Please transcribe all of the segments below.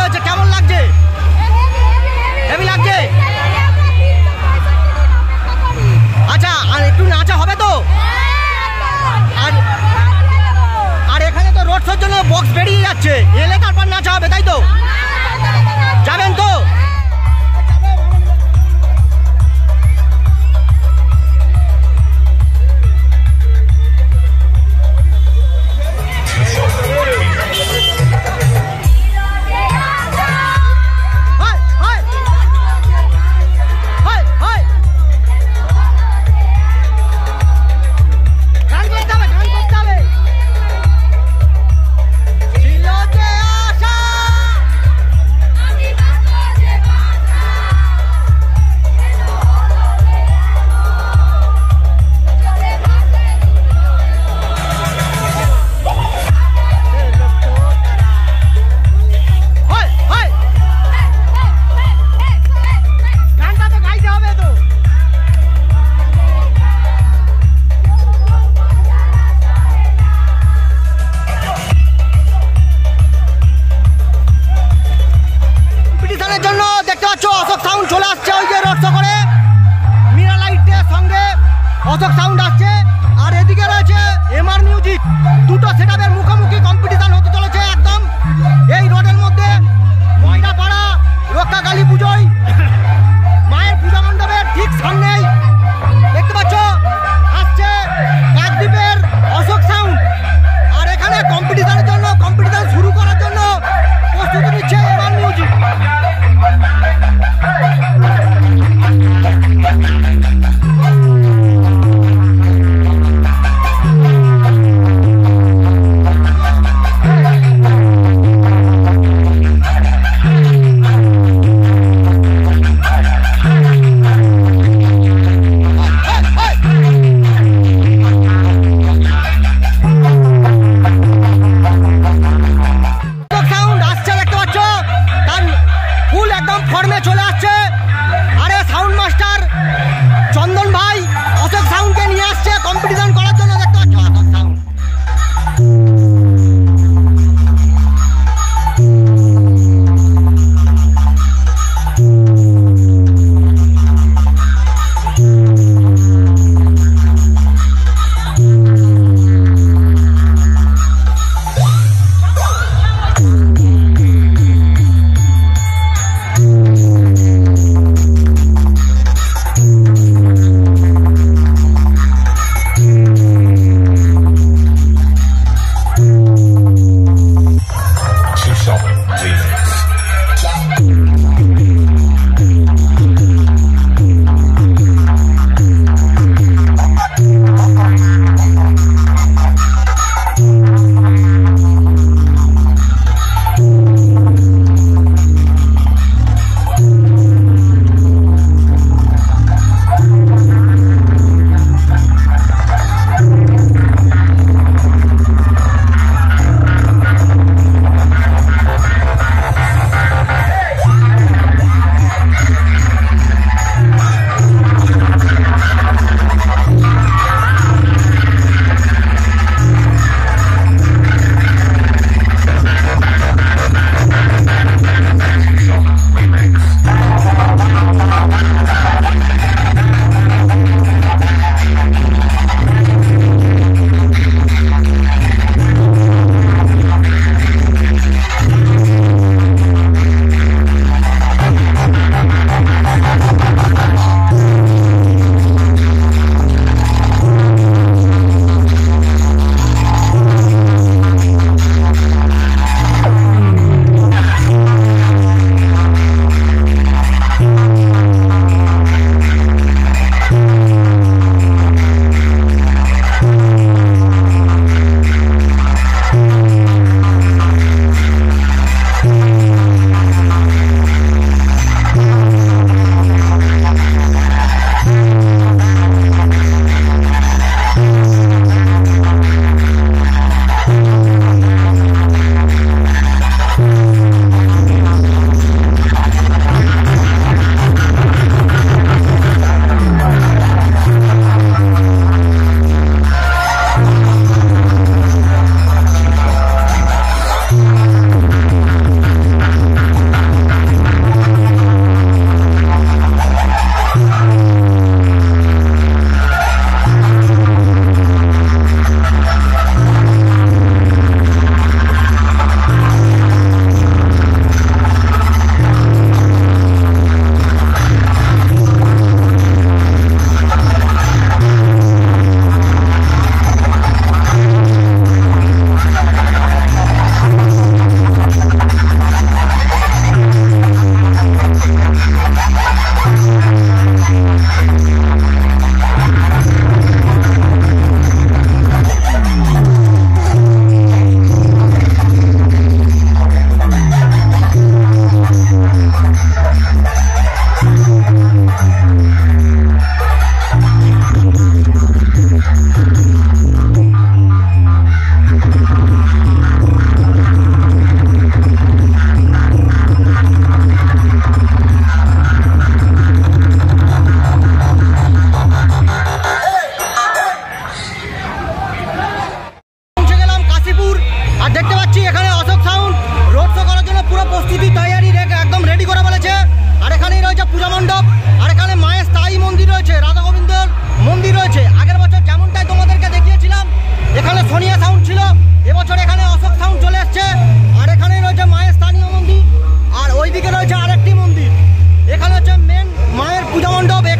হয়েছে, কেমন লাগছে? হেভি লাগছে। আচ্ছা, আর একটু নাচা হবে তো? আর এখানে তো রোড শোর জন্য বক্স বেরিয়ে যাচ্ছে, এলে তারপর নাচা হবে, তাই তো? যাবেন তো? অশোক সাউন্ড আসছে, আর এদিকে রয়েছে এমআর মিউজিক। দুটো সেটআপের মুখোমুখি কম্পিটিশন হতে চলেছে একদম এই রোডের মধ্যে। ময়নাপাড়া রক্ষা কালী পুজোয় মায়ের পূজা মণ্ডপের ঠিক সামনেই দেখতে পাচ্ছ আসছে কাকদ্বীপের অশোক সাউন্ড। আর এখানে কম্পিটিশনের জন্য, কম্পিটিশন শুরু করার জন্য প্রস্তুতি নিচ্ছে এমআর মিউজিক।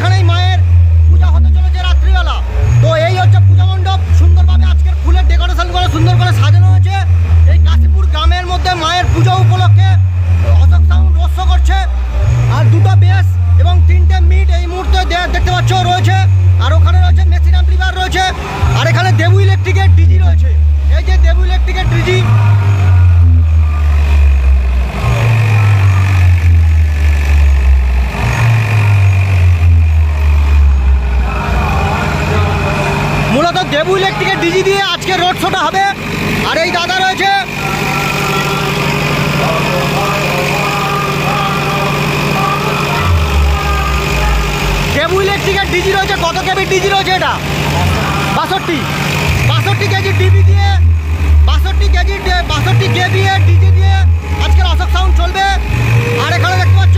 এখানেই মায়ের পূজা হতে চলেছে রাত্রিবেলা। তো এই হচ্ছে পূজা মণ্ডপ, সুন্দরভাবে আজকের ফুলের ডেকোরেশন করে সুন্দর করে সাজানো হয়েছে। এই কাশীপুর গ্রামের মধ্যে মায়ের পুজো উপলক্ষে অশোক সাউন্ড রোড করছে। আর দুটো বেস এবং 3টে মিট এই মুহূর্তে দেখতে পাচ্ছ রয়েছে। আর ওখানে রয়েছে মেশিন অ্যাম্পলিফায়ার রয়েছে। আর এখানে দেবু ইলেকট্রিকের ডিজি রয়েছে। এই যে দেবু ইলেকট্রিকের ডিজি, মূলত দেবু ইলেকট্রিকের ডিজি দিয়ে আজকে রোড শোটা হবে। আর এই দাদা রয়েছে, দেবু ইলেকট্রিকের ডিজি রয়েছে। কত কেবি ডিজি রয়েছে? এটা 62 কেজি ডিবি দিয়ে 62 কেবি এর ডিজি দিয়ে আজকের অশোক সাউন্ড চলবে। আর এখানে দেখতে পাচ্ছ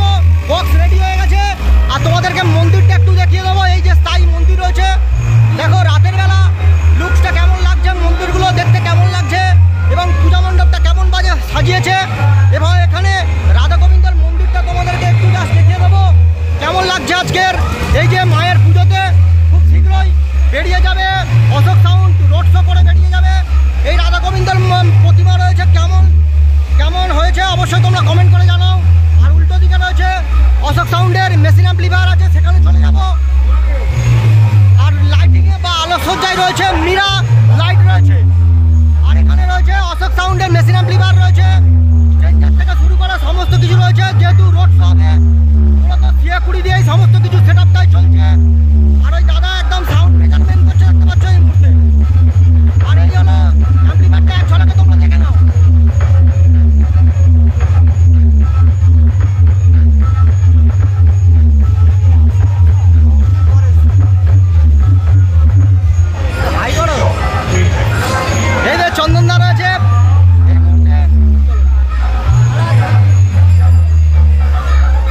বক্স রেডি হয়ে গেছে। আর তোমাদেরকে মন্দিরটা একটু দেখিয়ে দেবো। এই যে স্থায়ী মন্দির রয়েছে, দেখো রাতের বেলা লুকসটা কেমন লাগছে, মন্দিরগুলো দেখতে কেমন লাগছে এবং পূজা মণ্ডপটা কেমন বাজে সাজিয়েছে। এবং এখানে রাধা গোবিন্দর মন্দিরটা তোমাদেরকে একটু জাস্ট দেখিয়ে দেবো কেমন লাগছে আজকের এই যে মায়ের পুজোতে। খুব শীঘ্রই বেরিয়ে যাবে অশোক সাউন্ড, রোড শো করে বেরিয়ে যাবে। এই রাধা গোবিন্দর প্রতিমা রয়েছে, কেমন হয়েছে অবশ্যই তোমরা কমেন্ট করে জানাও। আর উল্টো দিকে রয়েছে অশোক সাউন্ডের মেশিন অ্যাম্পলিফায়ার আছে, সেখানে চলে যাব। আর লাইটিংয়ে বা আলোকসজ্জায় রয়েছে মীরা লাইট রয়েছে। আর এখানে রয়েছে অশোক সাউন্ডের মেশিন অ্যাম্পলিফায়ার রয়েছে, স্ট্রেঞ্জার থেকে শুরু করে সমস্ত কিছু রয়েছে। যেহেতু রোড শো হবে মূলত সিয়াকুড়ি দিয়ে সমস্ত কিছু সেট আপটাই চলছে। আর ওই দাদা একদম সাউন্ড মেজারমেন্ট করছে, দেখতে পাচ্ছ এই মুহূর্তে। আর এই হলো অ্যাম্পলিফায়ারটা, এক ঝলকে তোমরা দেখে নাও। এই যে চন্দনদা রয়েছে,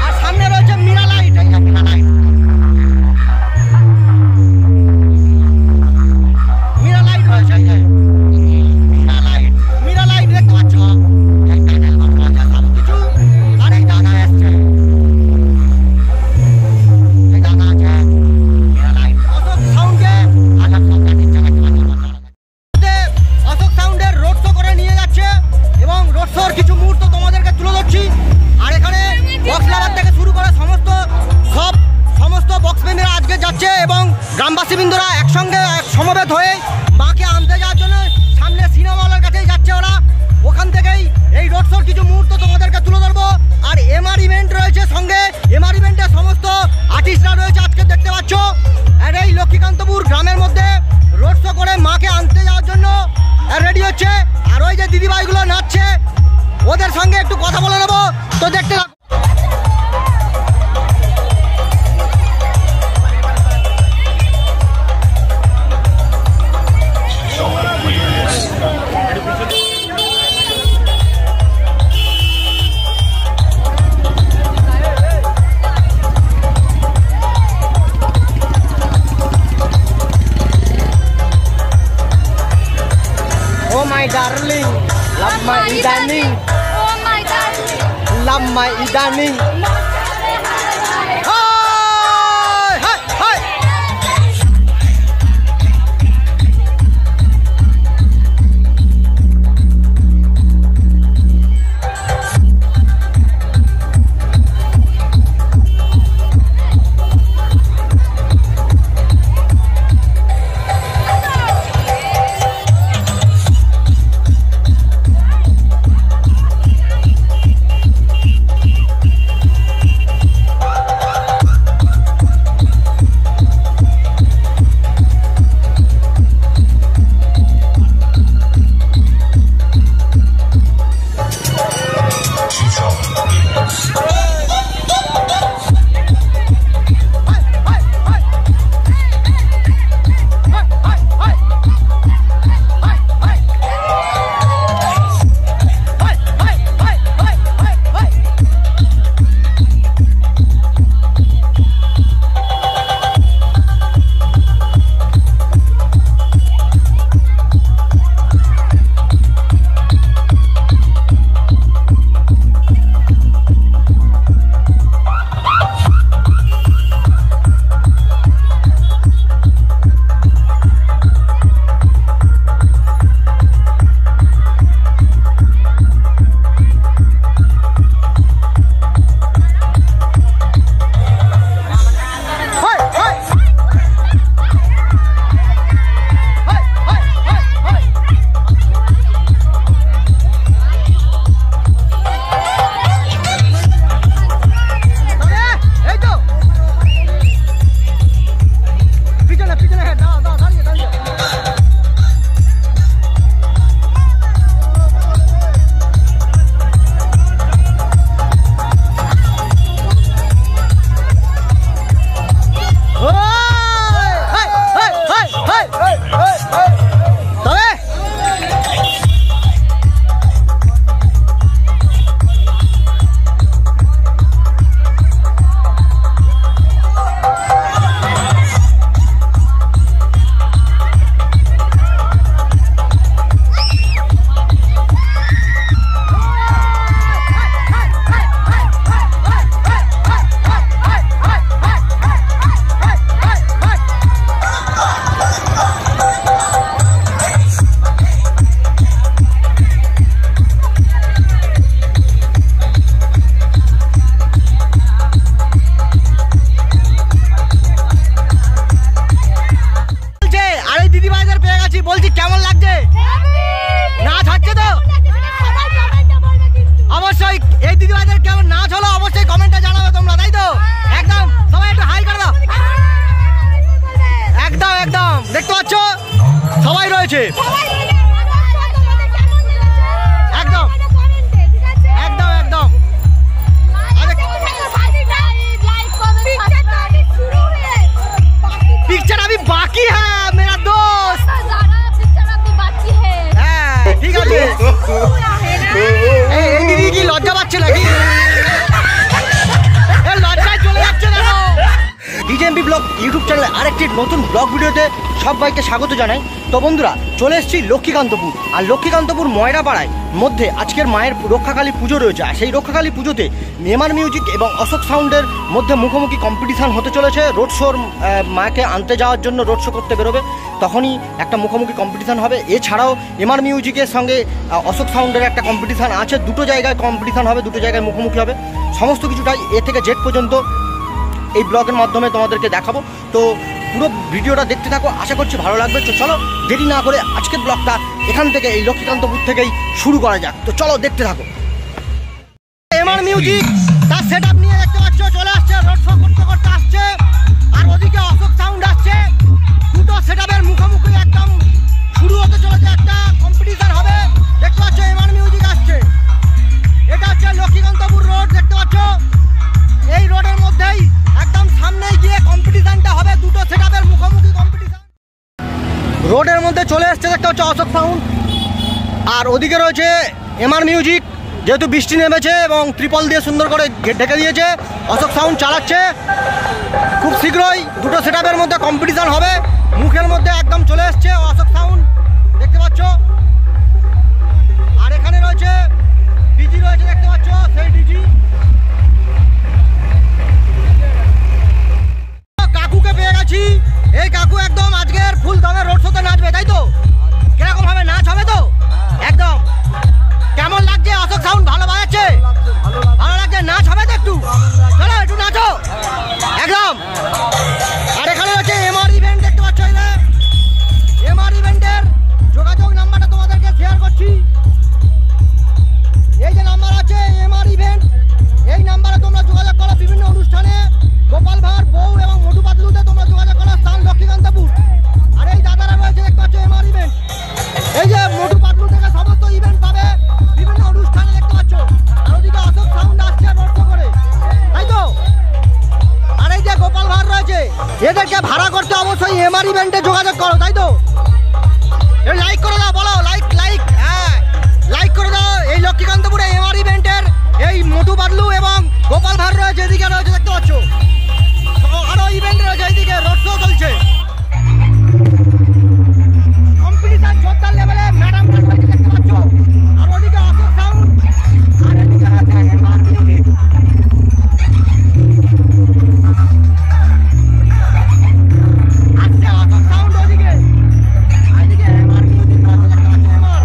আর সামনে রয়েছে মীরা লাইট। এই যে মীরা লাইট, মীরা লাইট রয়েছে। এই যে মীরা লাইট দেখতে পাচ্ছ সবকিছু। আর এই দাদা এসছে, এই দাদা আছে মীরা লাইট অশোক সাউন্ডে। অশোক সাউন্ডের রোড শো করে নিয়ে যাচ্ছে এবং রোড শোর কিছু মুহূর্ত তোমাদেরকে তুলে ধরছি। আর এখানে বক্স লাভার থেকে শুরু করে সমস্ত বক্স প্রেমীরা আজকে যাচ্ছে এবং গ্রামবাসীবৃন্দরা একসঙ্গে সমবেত হয়ে মাকে আনতে যাওয়ার জন্য সামনে সিনেমা হলের কাছেই যাচ্ছে ওরা। ওখান থেকেই এই রোড শোর কিছু মুহূর্ত তোমাদেরকে তুলে ধরবো। আর এমআর ইভেন্ট রয়েছে সঙ্গে, এমআর ইভেন্টের সমস্ত আর্টিস্টরা রয়েছে আজকে দেখতে পাচ্ছ। আর এই লক্ষ্মীকান্তপুর গ্রামের মধ্যে রোড শো করে মাকে আনতে যাওয়ার জন্য রেডি হচ্ছে। আর ওই যে দিদিভাইগুলো নাচছে, ওদের সঙ্গে একটু কথা বলে নেবো। তো দেখতে থাকো। My darling, love my darling, oh my darling, love my darling. চলছে। একদম একদম একদম। पिक्चर अभी बाकी है मेरा दोस्त। ঠিক আছে এই দিদি কি লজ্জা পাচ্ছে নাকি? লজ্জায় চলে যাচ্ছে না। ডিজেএমবি ব্লগ ইউটিউব চ্যানেলে আরেকটি নতুন ব্লগ ভিডিওতে সবাইকে স্বাগত জানাই। তো বন্ধুরা চলে এসেছি লক্ষ্মীকান্তপুর, আর লক্ষ্মীকান্তপুর ময়রাপাড়ায় মধ্যে আজকের মায়ের রক্ষাকালী পুজো রয়েছে। আর সেই রক্ষাকালী পুজোতে এমআর মিউজিক এবং অশোক সাউন্ডের মধ্যে মুখোমুখি কম্পিটিশান হতে চলেছে। রোড শোর মাকে আনতে যাওয়ার জন্য রোড শো করতে বেরোবে, তখনই একটা মুখোমুখি কম্পিটিশান হবে। এছাড়াও এমআর মিউজিকের সঙ্গে অশোক সাউন্ডের একটা কম্পিটিশান আছে। দুটো জায়গায় কম্পিটিশান হবে, দুটো জায়গায় মুখোমুখি হবে। সমস্ত কিছুটাই এ থেকে জেড পর্যন্ত এই ব্লগের মাধ্যমে তোমাদেরকে দেখাবো। তো পুরো ভিডিওটা দেখতে থাকো, আশা করছি ভালো লাগবে। তো চলো দেরি না করে আজকের ব্লগটা এখান থেকে এই লক্ষ্মীকান্তপুর থেকেই শুরু করা যাক। তো চলো দেখতে থাকো। এমআর মিউজিক তার সেটআপ নিয়ে দেখতে পাচ্ছ চলে আসছে, রোড শো করতে করতে আসছে। আর ওদিকে অশোক সাউন্ড আসছে। দুটো সেটআপের মুখোমুখি একদম শুরু হতে চলেছে, একটা কম্পিটিশন হবে। দেখতে পাচ্ছ এমআর মিউজিক আসছে। এটা হচ্ছে লক্ষ্মীকান্তপুর রোড, দেখতে পাচ্ছ। এই রোডের মধ্যেই একদম সামনে গিয়ে কম্পিটিশনটা হবে, দুটো সেটআপের মুখোমুখি কম্পিটিশন। রোডের মধ্যে চলে আসছে দেখতে হচ্ছে অশোক সাউন্ড, আর ওদিকে রয়েছে এমআর মিউজিক। যেহেতু বৃষ্টি নেমেছে এবং ত্রিপল দিয়ে সুন্দর করে ঢেকে দিয়েছে, অশোক সাউন্ড চালাচ্ছে। খুব শীঘ্রই দুটো সেটআপের মধ্যে কম্পিটিশন হবে। মুখের মধ্যে একদম চলে এসছে অশোক সাউন্ড, দেখতে পাচ্ছ। আর এখানে রয়েছে ডিজি রয়েছে, দেখতে পাচ্ছ সেই ডিজি। কাকুকে পেয়ে গেছি। এই কাকু একদম আজকের ফুল দমে রোড শোতে নাচবে, তাই তো? কিরকম হবে, নাচ হবে তো? একদম। কেমন লাগছে অশোক সাউন্ড? ভালো বাজাচ্ছে? ভালো লাগছে? নাচ হবে তো একটু? চলো একটু নাচো একদম। আর এখানে হচ্ছে এমআর ইভেন্ট, দেখতে পাচ্ছ। এমআর ইভেন্টের যোগাযোগ নাম্বারটা তোমাদেরকে শেয়ার করছি। এই যে নাম্বার আছে এমআর ইভেন্ট, এই নাম্বারে তোমরা যোগাযোগ করো বিভিন্ন অনুষ্ঠানে। গোপাল ভাঁড়, বউ এবং মোটু পাতলুতে তোমরা যোগাযোগ করো, স্থান লক্ষ্মীকান্তপুর। আর এই দাদারা রয়েছে, দেখতে পাচ্ছ এমআর ইভেন্ট। এই যে মোটু পাতলু থেকে সমস্ত ইভেন্ট পাবে বিভিন্ন অনুষ্ঠানে, দেখতে পাচ্ছ। আর ওদিকে অশোক সাউন্ড আসছে রোড শো করে, তাই তো? আর এই যে গোপাল ভাঁড় রয়েছে, এদেরকে ভাড়া করতে অবশ্যই এমআর ইভেন্টে যোগাযোগ করো, তাই তো? লাইক করে দাও, বলো লাইক লাইক। হ্যাঁ লাইক করে দাও। এই লক্ষ্মীকান্তপুরে এমআর ইভেন্টের এই মোটু পাতলু এবং গোপাল ভাঁড় রয়েছে, এদিকে রয়েছে, দেখতে পাচ্ছ। আরো ইভেন্ট রয়েছে, এইদিকে রোড শো চলছে। কম্পিটিশন জোরদার লেভেলে, ম্যাডাম রয়েছে, দেখতে পাচ্ছ। আর ওদিকে অশোক সাউন্ড, আর এদিকে রয়েছে এমআর মিউজিক। আসছে অশোক সাউন্ড ওদিকে, এদিকে এমআর মিউজিক রয়েছে, দেখতে পাচ্ছ। এমআর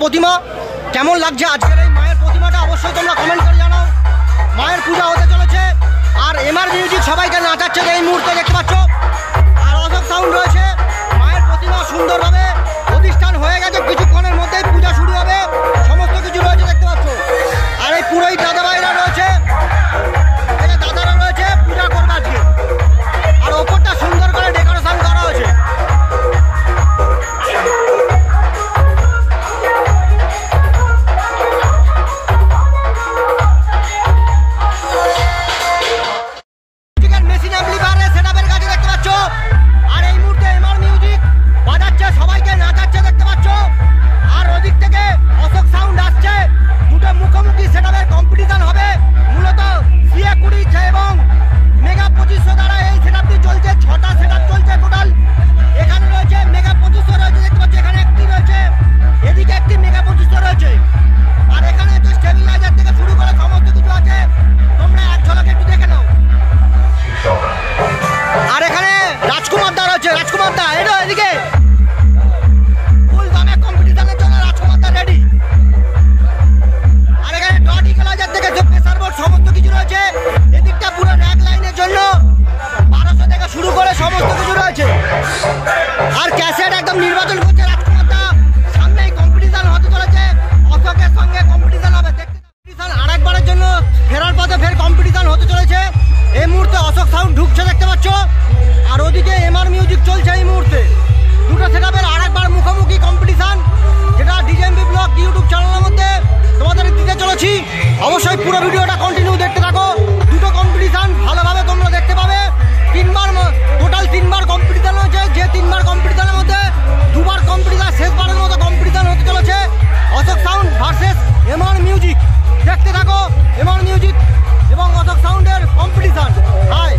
প্রতিমা। কেমন লাগছে আজকের এই মায়ের প্রতিমাটা অবশ্যই তোমরা কমেন্ট করে জানাও। মায়ের পূজা হতে চলেছে আর এমআর মিউজিক সবাইকে নাচাচ্ছে এই মুহূর্তে দেখতে পাচ্ছ। আর অশোক সাউন্ড রয়েছে। মায়ের প্রতিমা সুন্দরভাবে প্রতিষ্ঠান হয়ে গেছে, কিছুক্ষণের মধ্যেই পূজা শুরু হবে, সমস্ত কিছু রয়েছে দেখতে পাচ্ছ। আর এই পুরোহিত দাদাভাইরা রয়েছে, এই যে দাদারা রয়েছে পূজা করবে আজকে। আর ওপরটা সুন্দর করে ডেকোরেশন করা হয়েছে। মেশিন অ্যাম্পলিফায়ারের সেটআপের কাছে দেখতে পাচ্ছ। আর এই মুহূর্তে এমআর মিউজিক বাজাচ্ছে, সবাইকে নাচাচ্ছে দেখতে পাচ্ছ। আর ওদিক থেকে অশোক সাউন্ড আসছে। দুটো মুখোমুখি সেটআপের কম্পিটিশন হবে। মূলত CA20 এবং মেগা 2500 দ্বারা এই সেটআপটি চলছে। 6টা সেটআপ চলছে টোটাল। এখানে রয়েছে মেগা 2500 রয়েছে দেখতে পাচ্ছ, এখানে একটি রয়েছে, এদিকে একটি মেগা 2500 রয়েছে। আর এখানে তো স্টেবিলাইজার থেকে শুরু করে সমস্ত কিছু আছে, তোমরা এক ঝলকে একটু দেখে নাও। আর এখানে রাজকুমার দা রয়েছে, রাজকুমার দা এটা এদিকে ফুল দামে কম্পিটিশনের জন্য রাজকুমার দা রেডি। আর এখানে ডট ইকুয়ালাইজার থেকে যে প্রেসার বোর্ড সমস্ত কিছু রয়েছে। এদিকটা পুরো র্যাক লাইনের জন্য 1200 থেকে শুরু করে সমস্ত কিছু রয়েছে। আর ক্যাসেট একদম নির্বাচন করছে রাজকুমার দা। সামনেই কম্পিটিশন হতে চলেছে, অশোকের সঙ্গে কম্পিটিশন হবে। কম্পিটিশন আরেকবারের জন্য ফেরার পথে ফের কম্পিটিশন হতে চলেছে। এই মুহূর্তে অশোক সাউন্ড ঢুকছে দেখতে পাচ্ছ। আর ওদিকে এমআর মিউজিক চলছে এই মুহূর্তে। দুটো সেটআপের আরেকবার মুখোমুখি কম্পিটিশন, যেটা ডিজেএমবি ব্লগ ইউটিউব চ্যানেলের মধ্যে তোমাদের দিতে চলেছি। অবশ্যই পুরো ভিডিওটা কন্টিনিউ দেখতে থাকো। দুটো কম্পিটিশন ভালোভাবে তোমরা দেখতে পাবে। টোটাল 3বার কম্পিটিশন হয়েছে, যে 3বার কম্পিটিশনের মধ্যে 2বার কম্পিটিশন শেষবারের মতো কম্পিটিশন হতে চলেছে। Ashok sound versus MR music. দেখতে থাকো এমআর মিউজিক এবং অশোক সাউন্ডের কম্পিটিশন। হাই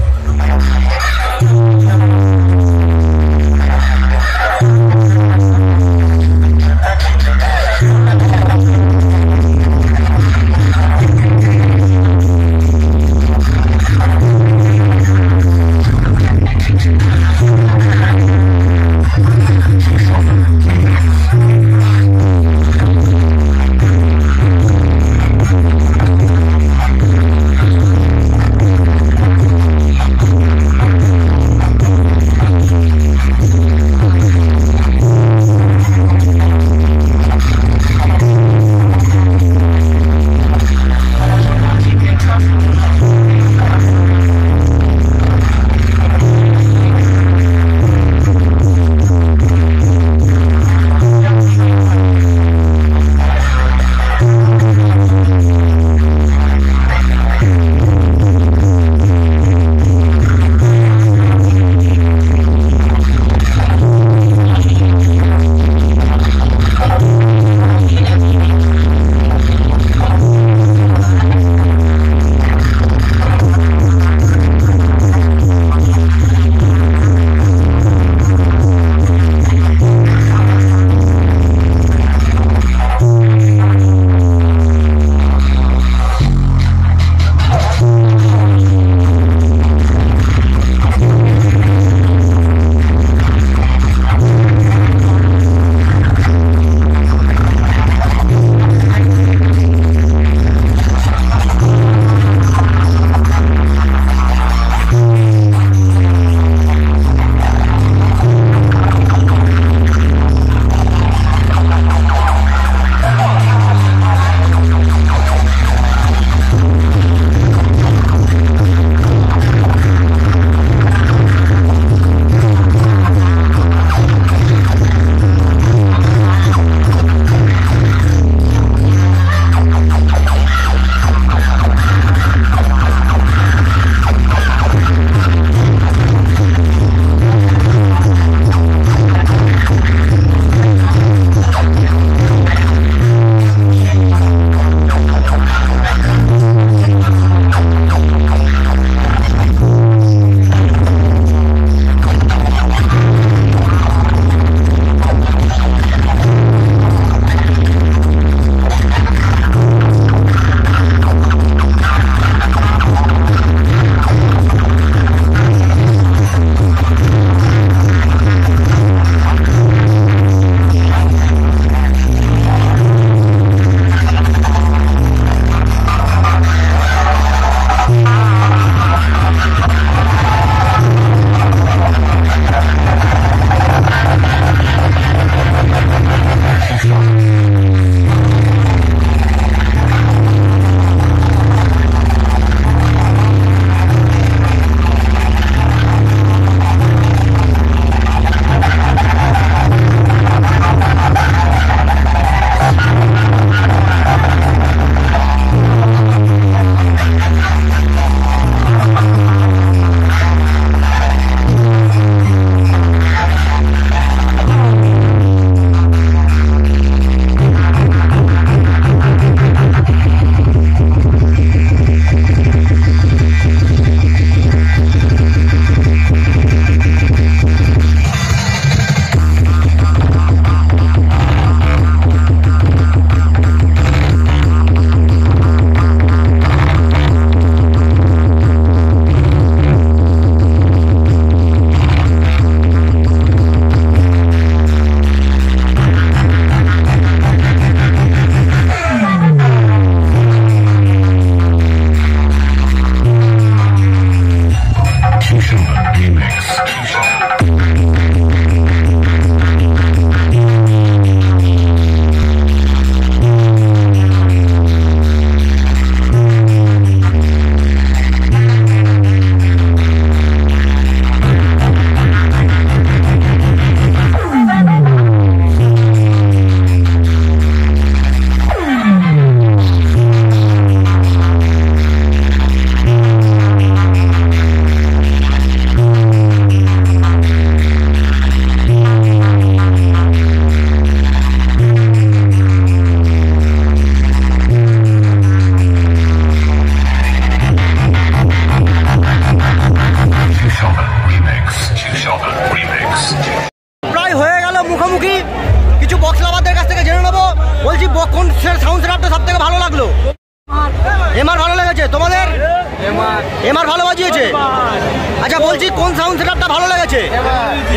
আচ্ছা বলছি কোন সাউন্ড সেটআপটা ভালো লেগেছে?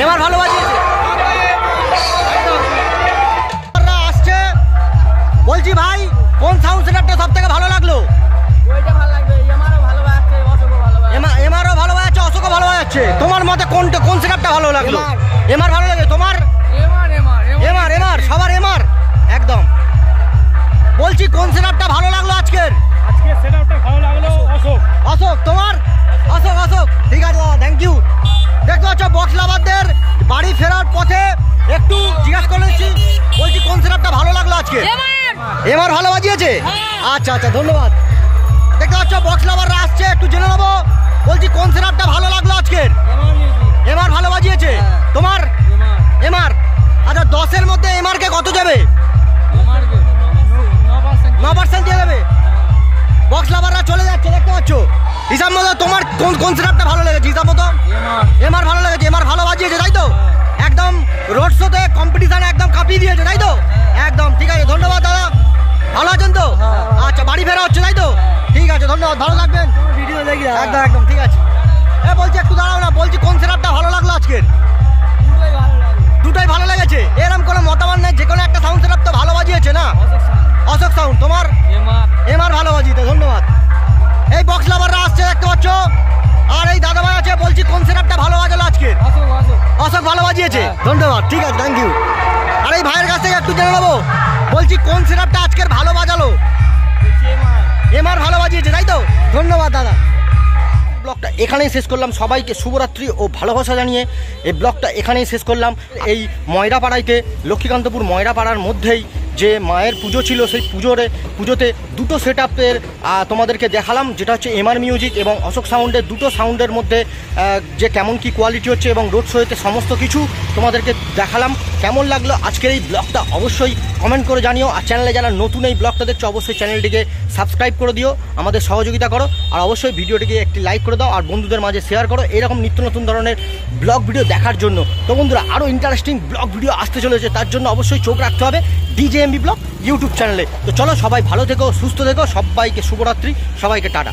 এবার ভালো বাজিয়েছে। আসছে বলছি ভাই কোন সাউন্ড সেটআপটা সব থেকে ভালো লাগলো? এমআরও ভালো বাজাচ্ছে, অশোকও ভালো বাজাচ্ছে। তোমার মতে কোন সেটআপটা ভালো লাগলো? এমআর ভালো লাগে তোমার? এমআর সবার এমআর একদম। বলছি কোন সেটআপটা ভালো লাগলো আজকের? সেটআপটা ভালো লাগলো অশোক। তোমার? অশোক ঠিক আছে দাদা, থ্যাংক ইউ। দেখতে পাচ্ছ বক্স লাভারদের বাড়ি ফেরার পথে একটু জিজ্ঞাসা করে নিচ্ছি, বলছি কোন সেটআপটা ভালো লাগলো আজকে? এমআর ভালো বাজিয়েছে। আচ্ছা ধন্যবাদ। দেখতে পাচ্ছ বক্স লাভাররা আসছে, একটু জেনে নেবো, বলছি কোন সেটআপটা ভালো লাগলো আজকের? এমআর ভালো বাজিয়েছে। তোমার? এমআর। আচ্ছা 10-এর মধ্যে এমআর কে কত যাবে? 9% দিয়ে দেবে। বক্স লাভাররা চলে যাচ্ছে, দেখতে পাচ্ছ। হিসাব মতো তোমার কোন সেটআপটা ভালো লেগেছে? হিসাব মতো এমআর ভালো লেগেছে। এমআর ভালো বাজিয়েছে তাই তো? একদম রোড শোতে কম্পিটিশন একদম কাঁপিয়ে দিয়েছে তাই তো? একদম ঠিক আছে, ধন্যবাদ দাদা। ভালো আছেন তো? আচ্ছা বাড়ি ফেরা হচ্ছে তাই তো? ঠিক আছে ধন্যবাদ, ভালো থাকবেন। ভিডিও দেখি একদম ঠিক আছে। বলছি একটু দাঁড়াও না, বলছি কোন সেটআপটা ভালো লাগলো আজকের? দুটোই ভালো লেগেছে। এরকম কোনো মতামত নেই, যে কোনো একটা সাউন্ড সেটআপ তো ভালো বাজিয়েছে না? অশোক সাউন্ড। তোমার? এমআর ভালো বাজিয়েছে, ধন্যবাদ। এই বক্স লাভাররা আসছে দেখতে পাচ্ছ, আর এই দাদা ভাই আছে, বলছি কোন সেটআপটা ভালো বাজালো আজকের? অশোক ভালো বাজিয়েছে, ধন্যবাদ। ঠিক আছে, থ্যাংক ইউ। আর এই ভাইয়ের কাছ থেকে একটু জেনে নেবো, বলছি কোন সেটআপটা আজকের ভালো বাজালো? এমআর ভালো বাজিয়েছে তাই তো? ধন্যবাদ দাদা। ব্লগটা এখানেই শেষ করলাম। সবাইকে শুভরাত্রি ও ভালোবাসা জানিয়ে এই ব্লগটা এখানেই শেষ করলাম। এই ময়রাপাড়াইতে লক্ষ্মীকান্তপুর ময়রাপাড়ার মধ্যেই যে মায়ের পুজো ছিল, সেই পুজোতে দুটো সেটআপের তোমাদেরকে দেখালাম, যেটা হচ্ছে এমআর মিউজিক এবং অশোক সাউন্ডের। দুটো সাউন্ডের মধ্যে যে কেমন কি কোয়ালিটি হচ্ছে এবং রোড শোতে সমস্ত কিছু তোমাদেরকে দেখালাম। কেমন লাগলো আজকের এই ব্লগটা অবশ্যই কমেন্ট করে জানিও। আর চ্যানেলে যারা নতুন এই ব্লগটা দেখছো অবশ্যই চ্যানেলটিকে সাবস্ক্রাইব করে দিও, আমাদের সহযোগিতা করো। আর অবশ্যই ভিডিওটিকে একটি লাইক করে দাও আর বন্ধুদের মাঝে শেয়ার করো এরকম নিত্য নতুন ধরনের ব্লগ ভিডিও দেখার জন্য। তো বন্ধুরা আরও ইন্টারেস্টিং ব্লগ ভিডিও আসতে চলেছে, তার জন্য অবশ্যই চোখ রাখতে হবে DJMB ব্লগ ইউটিউব চ্যানেলে। তো চলো সবাই ভালো থেকো, সুস্থ থেকো, সবাইকে শুভরাত্রি, সবাইকে টাটা।